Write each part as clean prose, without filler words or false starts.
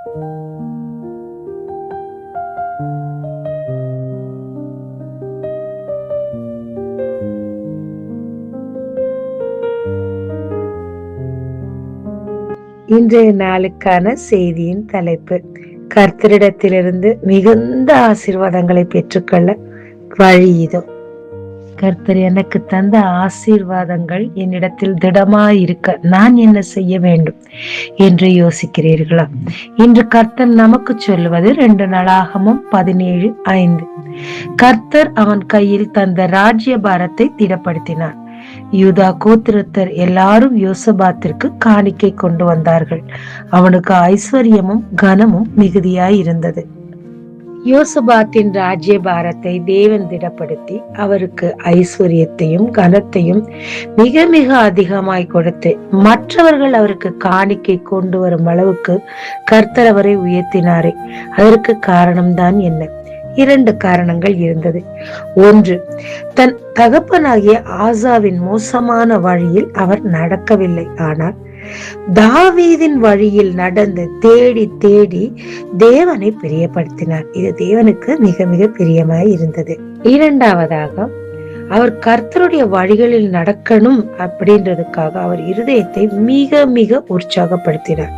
இன்றைய நாளுக்கான செய்தியின் தலைப்பு, கர்த்தரிடத்திலிருந்து மிகுந்த ஆசீர்வாதங்களை பெற்றுக்கொள்ள வழி இதோ. கர்த்தர் எனக்கு தந்த ஆசீர்வாதங்கள் என்னிடத்தில் திடமாயிருக்க நான் என்ன செய்ய வேண்டும் என்று யோசிக்கிறீர்களா? இன்று கர்த்தர் நமக்கு சொல்லுவது 2 நாளாகமம் 17:5. கர்த்தர் அவன் கையில் தந்த ராஜ்ய பாரத்தை திடப்படுத்தினார். யூதா கோத்திரத்தர் எல்லாரும் யோசபாத்திற்கு காணிக்கை கொண்டு வந்தார்கள். அவனுக்கு ஐஸ்வர்யமும் கனமும் மிகுதியாயிருந்தது. யோசபாத்தின் ராஜ்ய பாரத்தை தேவன் திடப்படுத்தி அவருக்கு ஐஸ்வர்யத்தையும் கனத்தையும் மிக மிக அதிகமாய் கொடுத்து மற்றவர்கள் அவருக்கு காணிக்கை கொண்டு வரும் அளவுக்கு கர்த்தர் அவரை உயர்த்தினாரே. அதற்கு காரணம்தான் என்ன? 2 காரணங்கள் இருந்தது. ஒன்று, தன் தகப்பனாகிய ஆசாவின் மோசமான வழியில் அவர் நடக்கவில்லை. ஆனால் தாவீதின் வழியில் நடந்து தேடி தேடி தேவனை பிரியப்படுத்தினார். இது தேவனுக்கு மிக மிக பிரியமாய் இருந்தது. 2வதாக, அவர் கர்த்தருடைய வழிகளில் நடக்கணும் அப்படின்றதுக்காக அவர் இருதயத்தை மிக மிக உற்சாகப்படுத்தினார்.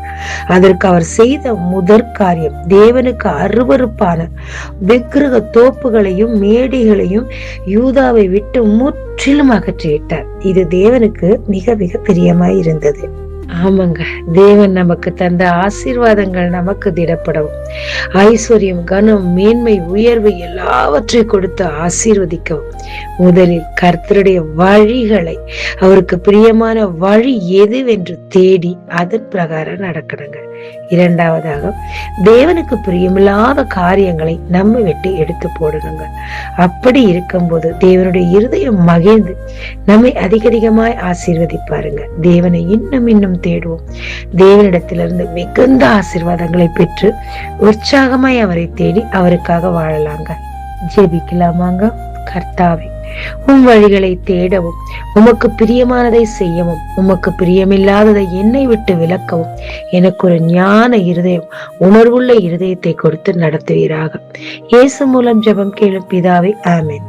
அதற்கு அவர் செய்த முதற் காரியம், தேவனுக்கு அருவருப்பான விக்கிரக தோப்புகளையும் மேடைகளையும் யூதாவை விட்டு முற்றிலும் அகற்றிவிட்டார். இது தேவனுக்கு மிக மிக பிரியமாய் இருந்தது. ஆமாங்க, தேவன் நமக்கு தந்த ஆசீர்வாதங்கள் நமக்கு திடப்படவும், ஐஸ்வர்யம், கனம், மேன்மை, உயர்வு எல்லாவற்றை கொடுத்து ஆசீர்வதிக்கவும் முதலில் கர்த்தருடைய வழிகளை, அவருக்கு பிரியமான வழி எதுவென்று தேடி அதன் பிரகாரம் நடக்கணுங்க. 2வதாக, தேவனுக்கு பிரியமில்லாத காரியங்களை நம்ம விட்டு எடுத்து போடணுங்க. அப்படி இருக்கும்போது தேவனுடைய இருதயம் மகிழ்ந்து நம்மை அதிகமாய் ஆசீர்வதிப்பாருங்க. தேவனை இன்னும் இன்னும் தேடுவோம். தேவனிடத்திலிருந்து மிகுந்த ஆசீர்வாதங்களை பெற்று உற்சாகமாய் அவரை தேடி அவருக்காக வாழலாங்க. ஜெபிக்கலாமாங்க. கர்த்தாவே, உம் வழிகளை தேடவும், உமக்கு பிரியமானதை செய்யவும், உமக்கு பிரியமில்லாததை என்னை விட்டு விலக்கவும் எனக்கு ஒரு ஞான இருதயம், உணர்வுள்ள இருதயத்தை கொடுத்து நடத்துவீராக. இயேசு மூலம் ஜெபம் கேளும் பிதாவே, ஆமென்.